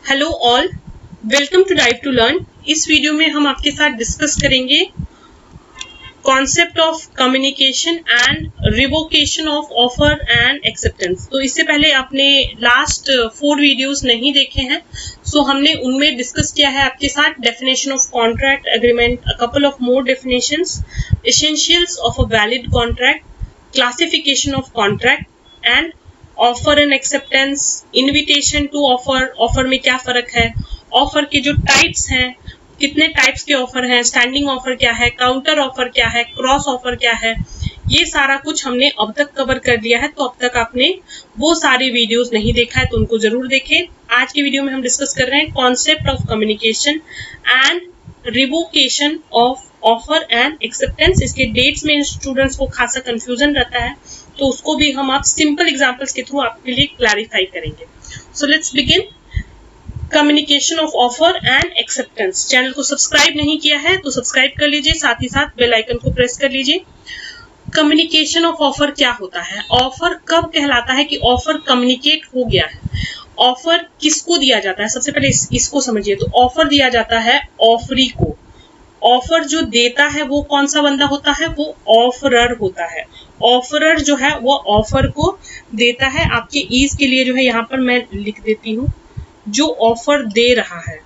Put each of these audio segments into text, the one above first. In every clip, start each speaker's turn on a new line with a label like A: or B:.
A: Hello all, welcome to dive to learn. इस वीडियो में हम आपके साथ डिस्कस करेंगे concept of communication and revocation of offer and acceptance. तो इससे पहले आपने लास्ट 4 वीडियोस नहीं देखे हैं, सो हमने उनमें डिस्कस किया है आपके साथ definition of contract agreement, a couple of more definitions, essentials of a valid contract, classification of contract and offer and acceptance, invitation to offer, offer में क्या फर्क है, ऑफर के जो टाइप्स हैं, कितने टाइप्स के ऑफर हैं, स्टैंडिंग ऑफर क्या है, काउंटर ऑफर क्या है, क्रॉस ऑफर क्या है, ये सारा कुछ हमने अब तक कवर कर लिया है। तो अब तक आपने वो सारे वीडियोस नहीं देखा है तो उनको जरूर देखें। आज के वीडियो में हम डिस्कस कर रहे हैं concept of communication and revocation of offer and acceptance. इसके डेट्स में स्टूडेंट्स को खासा कंफ्यूजन रहता है, तो उसको भी हम आप सिंपल एग्जांपल्स के थ्रू आपके लिए क्लैरिफाई करेंगे। So let's begin. Communication of offer and acceptance. Channel को सब्सक्राइब नहीं किया है तो सब्सक्राइब कर लीजिए, साथ ही साथ बेल आइकन को प्रेस कर लीजिए। कम्युनिकेशन ऑफ ऑफर क्या होता है? ऑफर कब कहलाता है कि ऑफर कम्युनिकेट हो गया है? ऑफर किसको दिया जाता है? सबसे पहले इसको समझिए। तो ऑफर दिया जाता है ऑफरी को। ऑफर जो देता है वो कौन सा बंदा होता है? वो ऑफरर होता है। ऑफरर जो है वो ऑफर को देता है। आपके ईज के लिए जो है यहाँ पर मैं लिख देती हूँ, जो ऑफर दे रहा है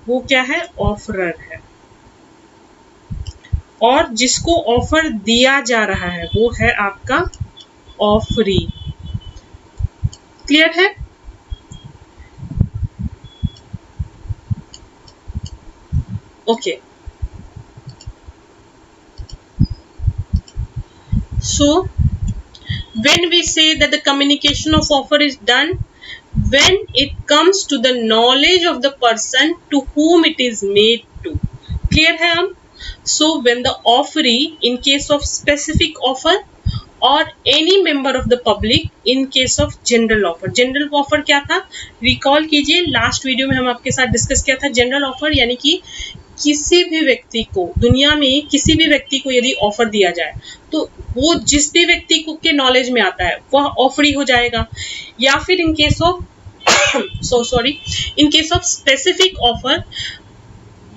A: वो क्या है? ऑफरर है। और जिसको ऑफर दिया जा रहा है वो है आपका ऑफरी। क्लियर है? Okay, so when we say that the communication of offer is done when it comes to the knowledge of the person to whom it is made to. Clear है हम? So when the offeree in case of specific offer or any member of the public in case of general offer. General offer क्या था? Recall कीजिए, last video में हम आपके साथ discuss किया था। जनरल ऑफर यानी कि किसी भी व्यक्ति को, दुनिया में किसी भी व्यक्ति को यदि ऑफर दिया जाए तो वो जिस भी व्यक्ति को के नॉलेज में आता है वह ऑफरी हो जाएगा। या फिर in case of in case of specific offer,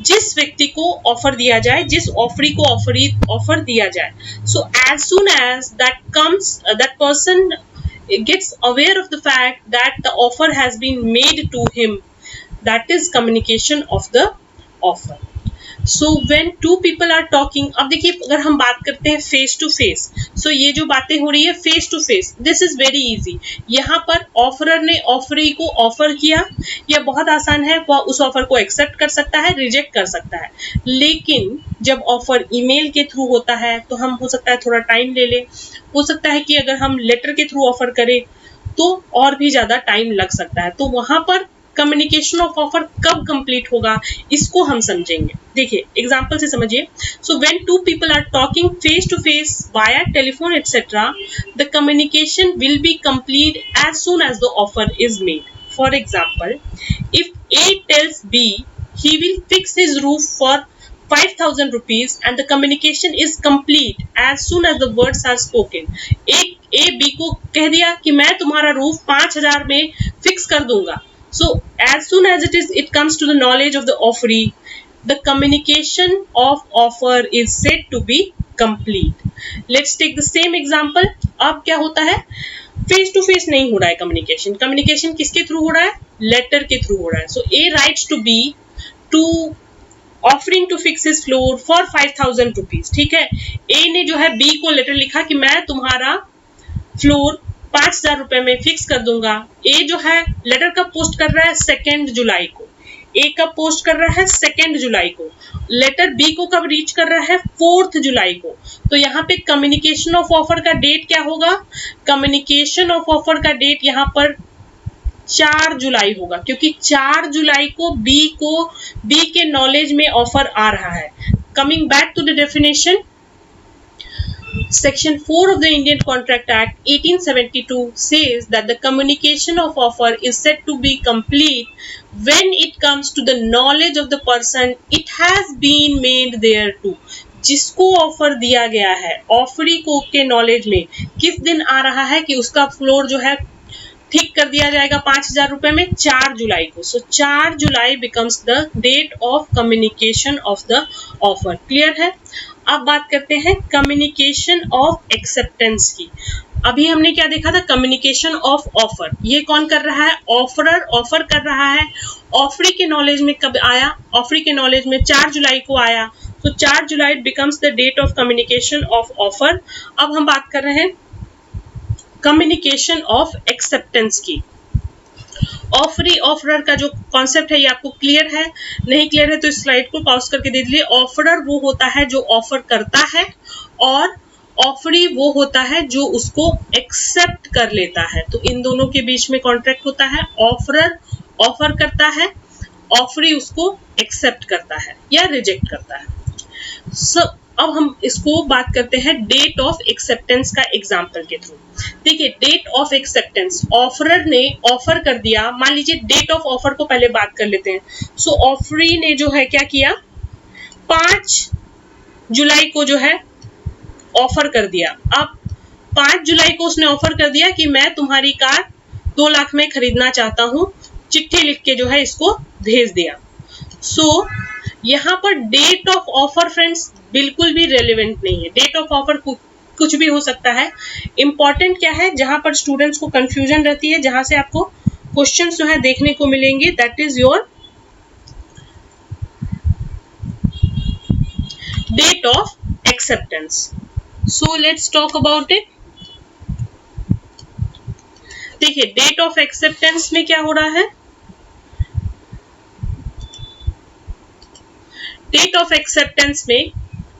A: जिस व्यक्ति को ऑफर दिया जाए, जिस ऑफरी को ऑफर दिया जाए। So as soon as that person gets aware of the fact that the offer has been made to him, that is communication of the offer. So when two people are talking, अब देखिए अगर हम बात करते हैं face to face, सो ये जो बातें हो रही है face to face, this is very easy. यहाँ पर ऑफरर ने ऑफरी को ऑफर किया, यह बहुत आसान है, वह उस ऑफर को एक्सेप्ट कर सकता है, रिजेक्ट कर सकता है। लेकिन जब ऑफर ईमेल के थ्रू होता है तो हम हो सकता है थोड़ा टाइम ले ले, हो सकता है कि अगर हम लेटर के थ्रू ऑफर करें तो और भी ज्यादा टाइम लग सकता है। तो वहां पर कम्युनिकेशन ऑफ ऑफर कब कंप्लीट होगा इसको हम समझेंगे। देखिए एग्जांपल से समझिए। So when two people are talking face to face via telephone etcetera, the communication will be complete as soon as the offer is made. For example, if A tells B he will fix his roof for 5,000 rupees and the communication is complete as soon as the words are spoken. एक A B को कह दिया कि मैं तुम्हारा roof 5,000 में fix कर दूंगा। So as soon as it comes to the knowledge of the offeree, the communication of offer is said to be complete. Let's take the same example. अब क्या होता है? फेस टू फेस नहीं हो रहा है कम्युनिकेशन। कम्युनिकेशन किसके through हो रहा है? लेटर के थ्रू हो रहा है। So A writes to B to offering to fix his floor for 5,000 rupees. ठीक है, A ने जो है B को लेटर लिखा कि मैं तुम्हारा फ्लोर 5,000 रुपए में फिक्स कर दूंगा। ए जो है लेटर कब पोस्ट कर रहा है? 2 जुलाई को। ए कब पोस्ट कर रहा है? 2 जुलाई को। लेटर बी को कब रीच कर रहा है? 4 जुलाई को। तो यहाँ पे कम्युनिकेशन ऑफ ऑफर का डेट क्या होगा? कम्युनिकेशन ऑफ ऑफर का डेट यहाँ पर 4 जुलाई होगा, क्योंकि 4 जुलाई को बी के नॉलेज में ऑफर आ रहा है। Coming back to the definition, Section 4 of the Indian Contract Act 1872 says that the communication of offer is said to be complete when it comes to the knowledge of the person it has been made thereto. जिसको offer दिया गया है, offeree को के knowledge में किस दिन आ रहा है कि उसका फ्लोर जो है ठीक कर दिया जाएगा 5,000 रुपए में 4 जुलाई को। So 4 July becomes the date of communication of the offer. Clear है? अब बात करते हैं कम्युनिकेशन ऑफ एक्सेप्टेंस की। अभी हमने क्या देखा था? Communication of offer. ये कौन कर रहा है? ऑफरर ऑफर कर रहा है। ऑफरी के नॉलेज में कब आया? ऑफरी के नॉलेज में 4 जुलाई को आया। तो 4 July becomes the date of communication of offer. अब हम बात कर रहे हैं कम्युनिकेशन ऑफ एक्सेप्टेंस की। ऑफरी ऑफरर का जो कॉन्सेप्ट है ये आपको क्लियर है? नहीं क्लियर है तो इस स्लाइड को पॉज करके देख लीजिए। ऑफरर वो होता है जो ऑफर करता है और ऑफरी वो होता है जो उसको एक्सेप्ट कर लेता है। तो इन दोनों के बीच में कॉन्ट्रैक्ट होता है। ऑफरर ऑफर करता है, ऑफरी उसको एक्सेप्ट करता है या रिजेक्ट करता है। अब हम इसको बात करते हैं डेट ऑफ एक्सेप्टेंस का एग्जांपल के थ्रू। देखिए डेट ऑफ एक्सेप्टेंस, ऑफरर ने ऑफर कर दिया। मान लीजिए डेट ऑफ ऑफर को पहले बात कर लेते हैं। सो ऑफरी ने जो है क्या किया? 5 जुलाई को जो है ऑफर कर दिया। अब 5 जुलाई को उसने ऑफर कर दिया कि मैं तुम्हारी कार 2 लाख में खरीदना चाहता हूं। चिट्ठी लिख के जो है इसको भेज दिया। सो यहाँ पर डेट ऑफ ऑफर फ्रेंड्स बिल्कुल भी रेलेवेंट नहीं है। डेट ऑफ ऑफर कुछ भी हो सकता है। इंपॉर्टेंट क्या है, जहां पर स्टूडेंट्स को कंफ्यूजन रहती है, जहां से आपको क्वेश्चंस जो है देखने को मिलेंगे, that is your date of acceptance. So let's talk about it. देखिए डेट ऑफ एक्सेप्टेंस में क्या हो रहा है? डेट ऑफ एक्सेप्टेंस में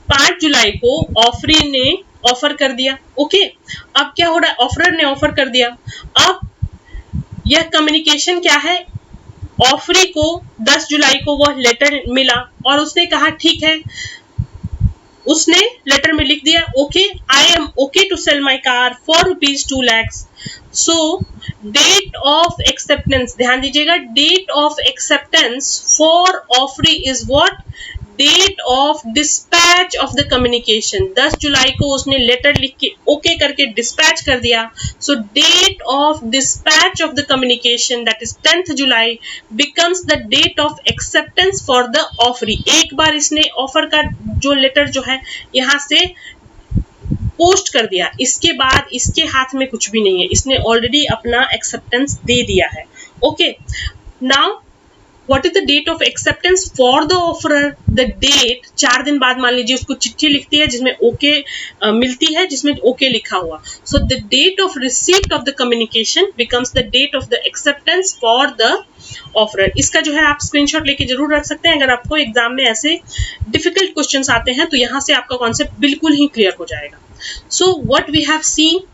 A: 5 जुलाई को ऑफरी ने ऑफर कर दिया। ओके, अब क्या हो रहा है? ऑफरर ने ऑफर कर दिया। अब यह कम्युनिकेशन क्या है? ऑफरी को 10 जुलाई को वह लेटर मिला और उसने कहा ठीक है, उसने लेटर में लिख दिया okay, I am okay to sell my car for ₹2 lakhs। So date of acceptance, ध्यान दीजिएगा, date of acceptance for offeree is what? Date of dispatch of the communication. 10 जुलाई को उसने लेटर लिख के ओके करके डिस्पैच कर दिया। So date of dispatch of the communication that is 10th July becomes the date of acceptance for the offeree. एक बार इसने ऑफर का जो लेटर जो है यहां से पोस्ट कर दिया, इसके बाद इसके हाथ में कुछ भी नहीं है, इसने ऑलरेडी अपना एक्सेप्टेंस दे दिया है। Okay, now What is the date of acceptance for the offerer? The date 4 दिन बाद मान लीजिए उसको चिट्ठी लिखती है जिसमें ओके मिलती है, जिसमें ओके लिखा हुआ। So the date of receipt of the communication becomes the date of the acceptance for the offerer। इसका जो है आप स्क्रीनशॉट लेके जरूर रख सकते हैं। अगर आपको एग्जाम में ऐसे डिफिकल्ट क्वेश्चंस आते हैं तो यहाँ से आपका कॉन्सेप्ट बिल्कुल ही क्लियर हो जाएगा। So what we have seen,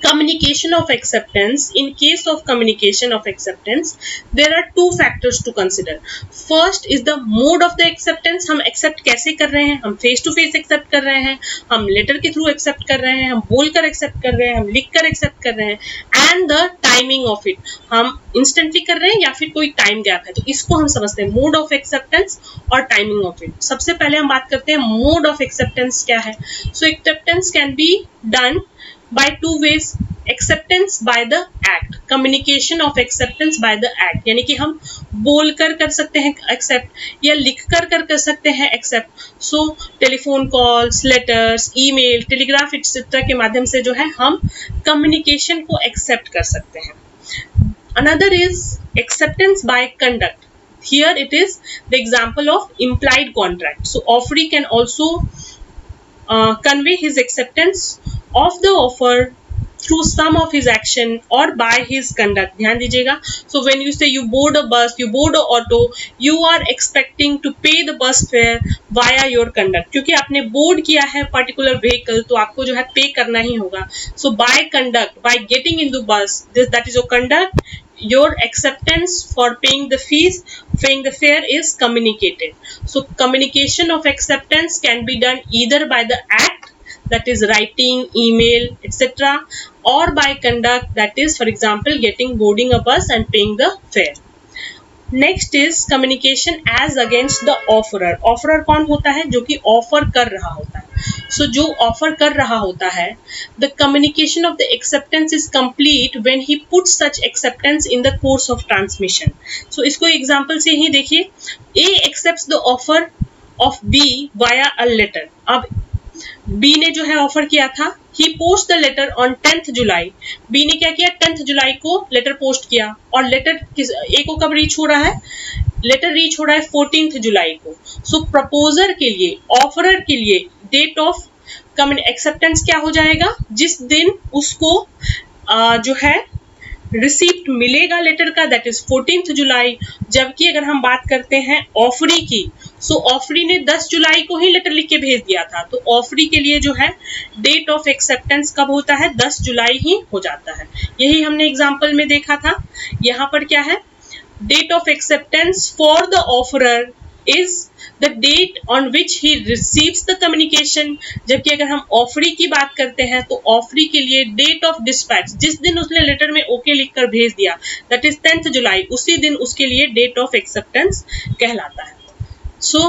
A: communication of acceptance. In case of communication of acceptance there are 2 factors to consider. First is the mode of the acceptance, हम accept कैसे कर रहे हैं? हम face to face accept कर रहे हैं, हम letter के through accept कर रहे हैं, हम बोलकर accept कर रहे हैं, हम लिखकर accept कर रहे हैं, and the timing of it, हम instantly कर रहे हैं या फिर कोई time gap है। तो इसको हम समझते हैं mode of acceptance और timing of it। सबसे पहले हम बात करते हैं mode of acceptance क्या है। So acceptance can be done by 2 ways। acceptance by the act, communication of acceptance by the act, यानी कि हम बोलकर कर सकते हैं accept या लिखकर कर सकते हैं accept। so telephone calls, letters, email, telegraph etcetera के माध्यम से जो है हम कम्युनिकेशन को एक्सेप्ट कर सकते हैं। another is acceptance by conduct। here it is the example of implied contract। so offeree can also convey his acceptance of the offer through some of his action or by his conduct। ध्यान दीजिएगा, so when you say you board a bus, you board a auto, you are expecting to pay the bus fare via your conduct। क्योंकि आपने board किया है particular vehicle तो आपको जो है पे करना ही होगा। so by conduct, by getting into bus, that is your conduct, your acceptance for paying the fees, paying the fare is communicated। so communication of acceptance can be done either by the act, that is writing, email, etc., or by conduct, that is for example boarding a bus and paying the fare। next is communication as against the offerer। offerer कौन होता है? जो कि offer कर रहा होता है। सो जो ऑफर कर रहा होता है, the communication of the acceptance is complete when he put such acceptance in the course of transmission. So इसको एग्जांपल से ही देखिए, A accepts the offer of B via a letter. अब बी ने जो है ऑफर किया था, he post the letter on 10th July. B ने क्या किया, 10th जुलाई को लेटर पोस्ट किया, और लेटर ए को कब रीच हो रहा है, लेटर रीच हो रहा है 14th जुलाई को। सो प्रपोजर के लिए, ऑफरर के लिए डेट ऑफ एक्सेप्टेंस क्या हो जाएगा, जिस दिन उसको जो है रिसीप्ट मिलेगा लेटर का, दैट इज 14th जुलाई। जबकि अगर हम बात करते हैं ऑफरी की, सो ऑफरी ने 10 जुलाई को ही लेटर लिख के भेज दिया था, तो ऑफरी के लिए जो है डेट ऑफ एक्सेप्टेंस कब होता है, 10 जुलाई ही हो जाता है। यही हमने एग्जांपल में देखा था। यहाँ पर क्या है, date of acceptance for the offerer is the date on which he receives the communication। जबकि अगर हम ऑफरी की बात करते हैं तो ऑफरी के लिए डेट ऑफ डिस्पैच, जिस दिन उसने लेटर में ओके लिखकर भेज दिया, दैट इज 10th जुलाई, उसी दिन उसके लिए डेट ऑफ एक्सेप्टेंस कहलाता है। सो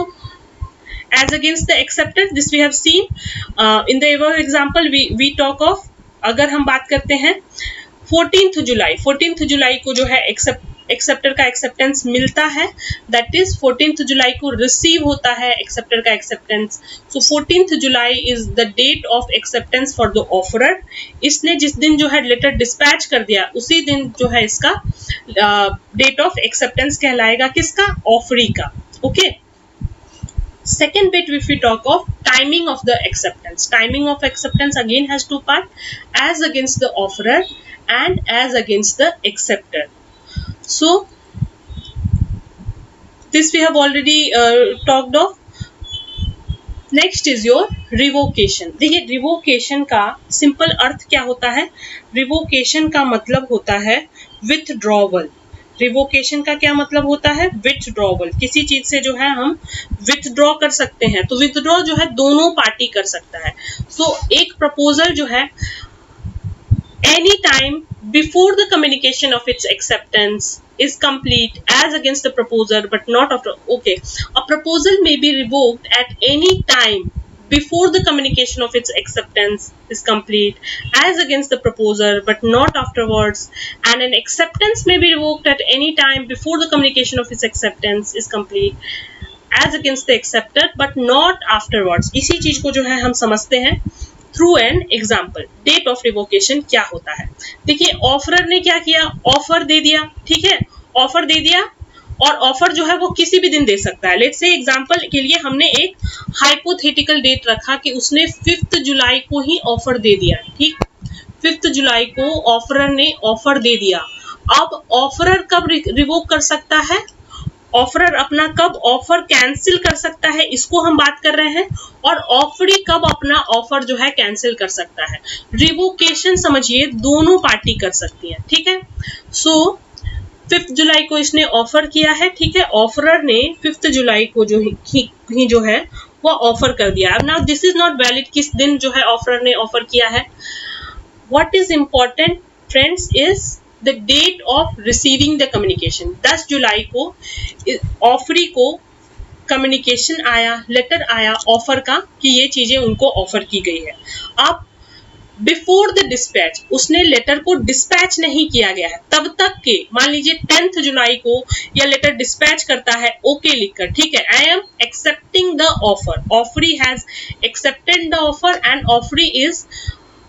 A: as against the acceptor, this we have seen in the above example we talk of, अगर हम बात करते हैं 14th जुलाई को जो है एक्सेप्टर का एक्सेप्टेंस मिलता है, दैट इज 14th जुलाई को रिसीव होता है एक्सेप्टर का acceptance. So 14th July is the date of acceptance for the offerer. इसने जिस दिन जो है लेटर डिस्पैच कर दिया, उसी दिन जो है इसका डेट ऑफ एक्सेप्टेंस कहलाएगा, किसका, ऑफरी का। Okay, second bit if we talk of timing of the acceptance. Timing of acceptance again has two parts, as against the offerer and as against the acceptor. So this we have already talked of. Next is your revocation. देखिए revocation का simple अर्थ क्या होता है, revocation का मतलब होता है withdrawal. Revocation का क्या मतलब होता है, विथड्रॉवल। किसी चीज से जो है हम विथड्रॉ कर सकते हैं, तो विथड्रॉ जो है दोनों पार्टी कर सकता है। सो एक प्रपोजल जो है any time before the communication of its acceptance is complete as against the proposer but not after. Okay, a proposal may be revoked at any time before the communication of its acceptance is complete as against the proposer but not afterwards, and an acceptance may be revoked at any time before the communication of its acceptance is complete as against the acceptor but not afterwards। इसी चीज को जो है हम समझते हैं through an example. Date of revocation क्या होता है, देखिए ऑफरर ने क्या किया, ऑफर दे दिया, ठीक है, ऑफर दे दिया, और ऑफर जो है वो किसी भी दिन दे सकता है। लेट्स से एग्जाम्पल के लिए हमने एक हाइपोथेटिकल डेट रखा कि उसने 5th जुलाई को ही ऑफर दे दिया, ठीक, 5th जुलाई को ऑफरर ने ऑफर दे दिया। अब ऑफरर कब रिवोक कर सकता है, ऑफरर अपना कब ऑफर कैंसिल कर सकता है, इसको हम बात कर रहे हैं, और ऑफरी कब अपना ऑफर जो है कैंसिल कर सकता है। रिवोकेशन समझिए दोनों पार्टी कर सकती है, ठीक है। सो 5th जुलाई को इसने ऑफर किया है, ठीक है, ऑफरर ने 5th जुलाई को जो है वो ऑफर कर दिया। अब now this is not valid, किस दिन जो है ऑफरर ने ऑफर किया है। What is important friends is the date of receiving the communication. 10 जुलाई को ऑफरी को कम्युनिकेशन आया, लेटर आया ऑफर का कि ये चीजें उनको ऑफर की गई है। अब बिफोर द डिस्पैच, उसने लेटर को डिस्पैच नहीं किया गया है तब तक के, मान लीजिए 10th जुलाई को यह लेटर डिस्पैच करता है ओके लिखकर, ठीक है, I am accepting the offer, offeree has accepted the offer and offeree is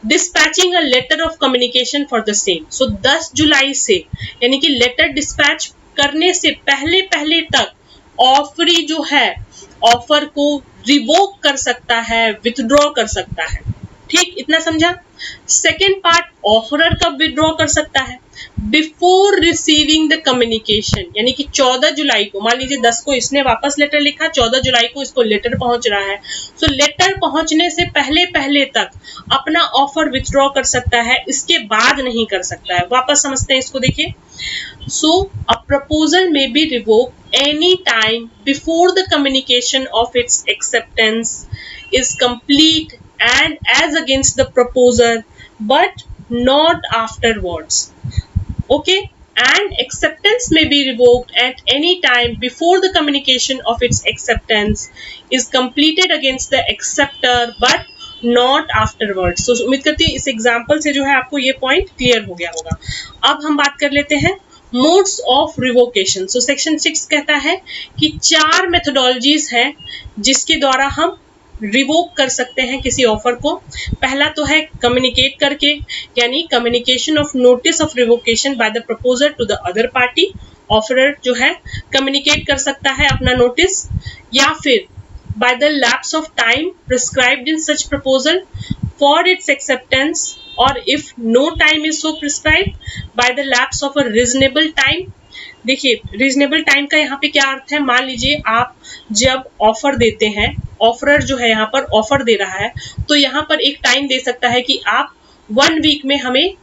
A: dispatching a letter of communication for the same। So 10 जुलाई से, यानी कि लेटर डिस्पैच करने से पहले पहले तक ऑफरी जो है ऑफर को रिवोक कर सकता है, विथड्रॉ कर सकता है, ठीक, इतना समझा। सेकेंड पार्ट, ऑफरर कब विथड्रॉ कर सकता है, बिफोर रिसीविंग द कम्युनिकेशन, यानी कि 14 जुलाई को, मान लीजिए 10 को इसने वापस लेटर लिखा, 14 जुलाई को इसको लेटर पहुंच रहा है, सो लेटर पहुंचने से पहले पहले तक अपना ऑफर विथड्रॉ कर सकता है, इसके बाद नहीं कर सकता है। वापस समझते हैं इसको, देखिए। So a proposal may be revoke any time before the communication of its acceptance is complete and as against the proposer but not afterwards। Okay, and acceptance may be revoked at any time before the communication of its acceptance is completed against the acceptor but not afterwards. So उम्मीद करती है इस example से जो है आपको ये point clear हो गया होगा. अब हम बात कर लेते हैं modes of revocation. So section 6 कहता है कि 4 मेथोडोलॉजीज हैं जिसके द्वारा हम रिवोक कर सकते हैं किसी ऑफर को. पहला तो है कम्युनिकेट करके, यानी communication of notice of revocation by the proposer to the other party. Offerer जो है कम्युनिकेट कर सकता है अपना नोटिस, या फिर by the lapse of time prescribed in such proposal for its acceptance, और if no time is so prescribed by the lapse of a reasonable time. देखिए रीजनेबल टाइम का यहाँ पे क्या अर्थ है. मान लीजिए आप जब ऑफर देते हैं, ऑफरर जो है यहाँ पर ऑफर दे रहा है, तो यहाँ पर एक टाइम दे सकता है कि आप 1 वीक में हमें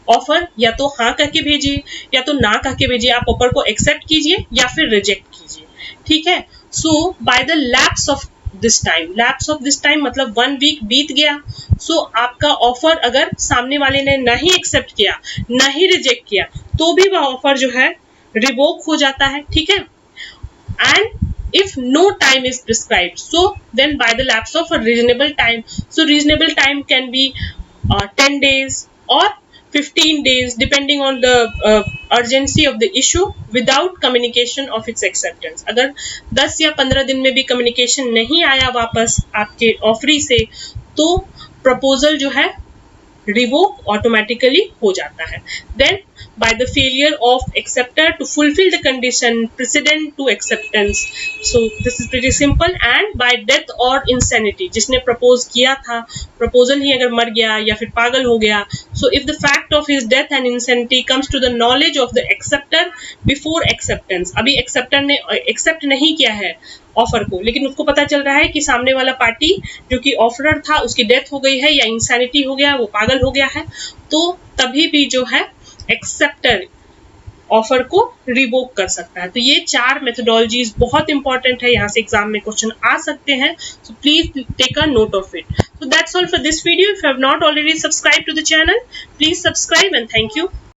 A: ऑफर या तो हाँ कह के भेजिए या तो ना कह के भेजिए. आप ऑफर को एक्सेप्ट कीजिए या फिर रिजेक्ट कीजिए. ठीक है. So by the lapse of this time, lapse of this time मतलब 1 वीक बीत गया. सो आपका ऑफर अगर सामने वाले ने नहीं एक्सेप्ट किया, नहीं रिजेक्ट किया, तो भी वह ऑफर जो है रिवोक हो जाता है. ठीक है. And if no time is prescribed, so then by the lapse of a reasonable time, so reasonable time can be 10 days or 15 days depending on the urgency of the issue without communication of its acceptance. अगर 10 या 15 दिन में भी communication नहीं आया वापस आपके offeree से, तो प्रपोजल जो है रिवोक ऑटोमेटिकली हो जाता है. Then by the failure of acceptor to fulfill the condition precedent to acceptance. So this is pretty simple. And by death or insanity, जिसने प्रपोज किया था, प्रपोजल ही अगर मर गया या फिर पागल हो गया, so if the fact of his death and insanity comes to the knowledge of the acceptor before acceptance, अभी एक्सेप्टर ने एक्सेप्ट नहीं किया है ऑफर को, लेकिन उसको पता चल रहा है कि सामने वाला पार्टी जो कि ऑफरर था उसकी डेथ हो गई है या इंसैनिटी हो गया, वो पागल हो गया है, तो तभी भी जो है एक्सेप्टर ऑफर को रिवोक कर सकता है. तो ये 4 मेथोडोलॉजीज बहुत इंपॉर्टेंट है, यहाँ से एग्जाम में क्वेश्चन आ सकते हैं. So please take a note of it. So that's all for this video. If you have not already subscribed to the channel, please subscribe and thank you.